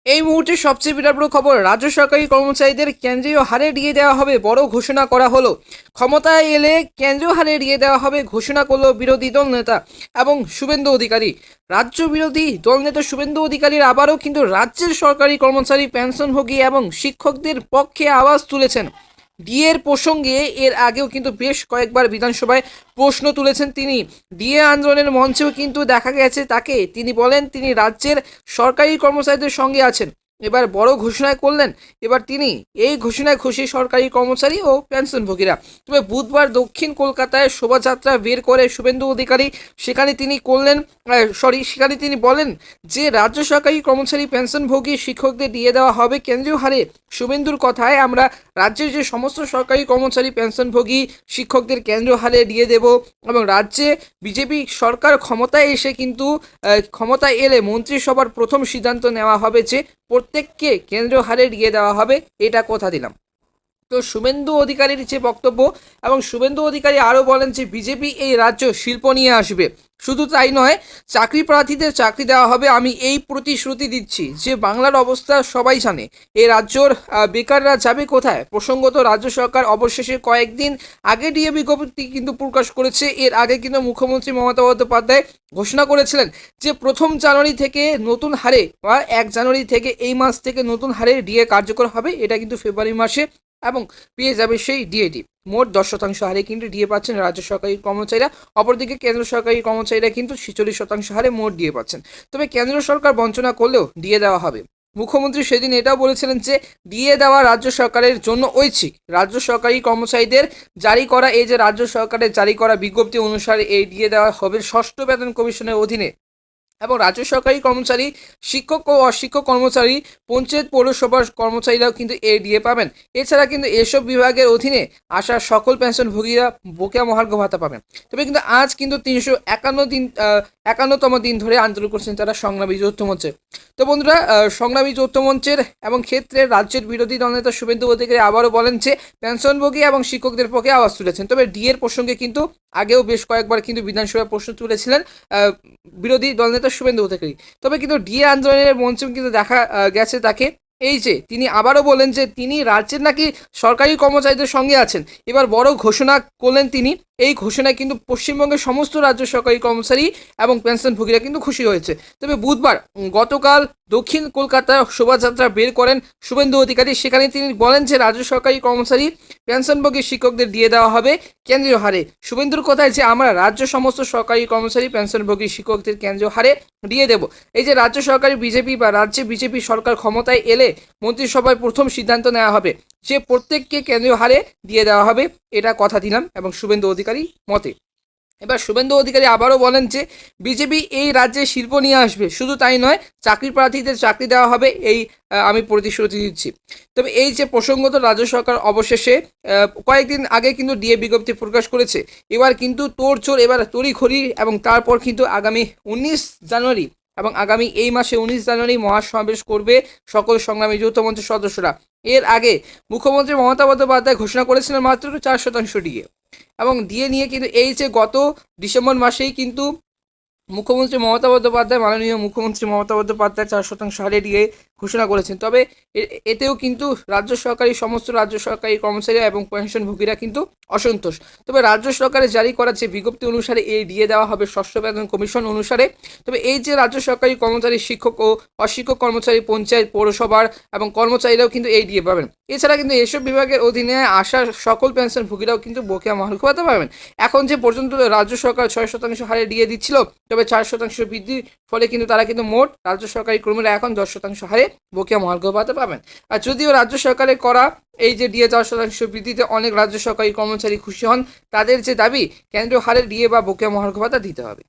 এই মুহূর্তে সবচেয়ে বিরাট বড় খবর, রাজ্য সরকারি কর্মচারীদের কেন্দ্রীয় হারে দিয়ে দেওয়া হবে, বড় ঘোষণা করা হলো। ক্ষমতায় এলে কেন্দ্রীয় হারে দিয়ে দেওয়া হবে ঘোষণা করলো বিরোধী দল নেতা এবং শুভেন্দু অধিকারী। রাজ্য বিরোধী দল নেতা শুভেন্দু অধিকারীর আবারও কিন্তু রাজ্যের সরকারি কর্মচারী, পেনশনভোগী এবং শিক্ষকদের পক্ষে আওয়াজ তুলেছেন। ডিএর প্রসঙ্গে এর আগেও কিন্তু বেশ কয়েকবার বিধানসভায় প্রশ্ন তুলেছেন তিনি। ডিএ আন্দোলনের মঞ্চেও কিন্তু দেখা গেছে তাকে, তিনি বলেন তিনি রাজ্যের সরকারি কর্মচারীদের সঙ্গে আছেন। এবার বড় ঘোষণায় করলেন, এবার তিনি এই ঘোষণায় খুশি সরকারি কর্মচারী ও পেনশনভোগীরা। তবে বুধবার দক্ষিণ কলকাতায় শোভাযাত্রা বের করে শুভেন্দু অধিকারী, সেখানে তিনি বলেন যে রাজ্য সরকারি কর্মচারী, পেনশনভোগী শিক্ষকদের দিয়ে দেওয়া হবে কেন্দ্রীয় হারে। শুভেন্দুর কথায় আমরা রাজ্যের যে সমস্ত সরকারি কর্মচারী, পেনশনভোগী শিক্ষকদের কেন্দ্রীয় হারে দিয়ে দেব এবং রাজ্যে বিজেপি সরকার ক্ষমতায় এলে মন্ত্রিসভার প্রথম সিদ্ধান্ত নেওয়া হবে যে প্রত্যেককে কেন্দ্রীয় হারে দিয়ে দেওয়া হবে, এটা কথা দিলাম। তো শুভেন্দু অধিকারীর যে বক্তব্য, এবং শুভেন্দু অধিকারী আরও বলেন যে বিজেপি এই রাজ্য শিল্প নিয়ে আসবে। শুধু তাই নয়, চাকরি প্রার্থীদের চাকরি দেওয়া হবে। আমি এই প্রতিশ্রুতি দিচ্ছি যে বাংলার অবস্থা সবাই জানে, এই রাজ্যর বেকাররা যাবে কোথায়। প্রসঙ্গত রাজ্য সরকার অবশেষে কয়েকদিন আগে ডিএ বিজ্ঞপ্তি কিন্তু প্রকাশ করেছে। এর আগে কিন্তু মুখ্যমন্ত্রী মমতা বন্দ্যোপাধ্যায় ঘোষণা করেছিলেন যে 1 জানুয়ারি থেকে নতুন হারে বা 1 জানুয়ারি থেকে এই মাস থেকে নতুন হারে ডিএ কার্যকর হবে। এটা কিন্তু ফেব্রুয়ারি মাসে, এবং পেয়ে যাবে সেই ডিএটি। মোট 10% হারে কিন্তু ডিএ পাচ্ছেন রাজ্য সরকারি কর্মচারীরা। অপরদিকে কেন্দ্র সরকারি কর্মচারীরা কিন্তু 46% হারে মোট ডিএ পাচ্ছেন। তবে কেন্দ্র সরকার বঞ্চনা করলেও ডিএ দেওয়া হবে। মুখ্যমন্ত্রী সেদিন এটাও বলেছিলেন যে ডিএ দেওয়া রাজ্য সরকারের জন্য ঐচ্ছিক। রাজ্য সরকারি কর্মচারীদের রাজ্য সরকারের জারি করা বিজ্ঞপ্তি অনুসারে এই ডিএ দেওয়া হবে 6ষ্ঠ বেতন কমিশনের অধীনে। এবং রাজ্য সরকারি কর্মচারী, শিক্ষক ও অশিক্ষক কর্মচারী, পঞ্চায়েত পৌরসভার কর্মচারীরাও কিন্তু এই ডিএ পাবেন। এছাড়া কিন্তু এসব বিভাগের অধীনে আসা সকল পেনশনভোগীরা বকেয়া মহার্ঘ ভাতা পাবেন। তবে কিন্তু আজ কিন্তু 351তম দিন ধরে আন্দোলন করছেন তারা সংগ্রামী যৌথ মঞ্চে। তো বন্ধুরা, সংগ্রামী যৌথ মঞ্চের এবং ক্ষেত্রে রাজ্যের বিরোধী দলনেতা শুভেন্দু অধিকারী আবারও বলেন যে পেনশনভোগী এবং শিক্ষকদের পক্ষে আওয়াজ তুলেছেন। তবে ডিএর প্রসঙ্গে কিন্তু আগেও বেশ কয়েকবার কিন্তু বিধানসভায় প্রশ্ন তুলেছিলেন বিরোধী দলনেতা শুভেন্দু অধিকারী। তবে কিন্তু ডিএ আন্দোলনের মঞ্চেও কিন্তু দেখা গেছে তাকে, এই যে তিনি আবারও বলেন যে তিনি রাজ্যের নাকি সরকারি কর্মচারীদের সঙ্গে আছেন। এবার বড় ঘোষণা করলেন তিনি। এই ঘোষণায় কিন্তু পশ্চিমবঙ্গের সমস্ত রাজ্য সরকারি কর্মচারী এবং পেনশনভোগীরা কিন্তু খুশি হয়েছে। তবে বুধবার গতকাল দক্ষিণ কলকাতায় শোভাযাত্রা বের করেন শুভেন্দু অধিকারী। সেখানে তিনি বলেন যে রাজ্য সরকারি কর্মচারী, পেনশনভোগী শিক্ষকদের দিয়ে দেওয়া হবে কেন্দ্রীয় হারে। শুভেন্দুর কথায় যে আমরা রাজ্য সমস্ত সরকারি কর্মচারী, পেনশনভোগী শিক্ষকদের কেন্দ্রীয় হারে দিয়ে দেব। এই যে রাজ্য সরকারি রাজ্যে বিজেপি সরকার ক্ষমতায় এলে মন্ত্রিসভায় প্রথম সিদ্ধান্ত নেওয়া হবে যে প্রত্যেককে কেন্দ্রীয় হারে দিয়ে দেওয়া হবে, এটা কথা দিলাম এবং শুভেন্দু অধিকারী মতে। এবার শুভেন্দু অধিকারী আবারও বলেন যে বিজেপি এই রাজ্যে শিল্প নিয়ে আসবে। শুধু তাই নয়, চাকরি প্রার্থীদের চাকরি দেওয়া হবে, আমি প্রতিশ্রুতি দিচ্ছি। তবে এই যে প্রসঙ্গত রাজ্য সরকার অবশেষে কয়েকদিন আগে কিন্তু ডিএ বিজ্ঞপ্তি প্রকাশ করেছে। এবার কিন্তু তোড়জোড়, এবার তড়িঘড়ি, এবং তারপর কিন্তু আগামী 19 জানুয়ারি এবং আগামী এই মাসে 19 জানুয়ারি মহাসমাবেশ করবে সকল সংগ্রামী যৌথ মঞ্চের সদস্যরা। এর আগে মুখ্যমন্ত্রী মমতা বন্দ্যোপাধ্যায় ঘোষণা করেছিলেন মাত্র 4% ডিএ, এবং ডিএ নিয়ে কিন্তু এই যে গত ডিসেম্বর মাসেই কিন্তু মাননীয় মুখ্যমন্ত্রী মমতা বন্দ্যোপাধ্যায় 4% হারে ডিএ ঘোষণা করেছেন। তবে এতেও কিন্তু সমস্ত রাজ্য সরকারি কর্মচারী এবং পেনশনভোগীরা কিন্তু অসন্তোষ। তবে রাজ্য সরকারের জারি করা যে বিজ্ঞপ্তি অনুসারে এই ডিএ দেওয়া হবে 6ষ্ঠ বেতন কমিশন অনুসারে। তবে এই যে রাজ্য সরকারি কর্মচারী, শিক্ষক ও অশিক্ষক কর্মচারী, পঞ্চায়েত পৌরসভার এবং কর্মচারীরাও কিন্তু এই ডিএ পাবেন। এছাড়া কিন্তু এসব বিভাগের অধীনে আসা সকল পেনশনভোগীরাও কিন্তু বকেয়া মহার্ঘ ভাতা পাবেন। এখন যে পর্যন্ত রাজ্য সরকার 6% হারে ডিএ দিচ্ছিল, তবে 4% বৃদ্ধির ফলে কিন্তু তারা কিন্তু মোট রাজ্য সরকারি কর্মীরা এখন 10% হারে বকেয়া মহার্ঘ ভাতা পাবেন। আর যদিও রাজ্য সরকারের করা এই যে ডিএ 4% বৃদ্ধিতে অনেক রাজ্য সরকারি কর্মচারী খুশি হন, তাদের যে দাবি কেন্দ্রীয় হারে ডিএ বা বকেয়া মহার্ঘ ভাতা দিতে হবে।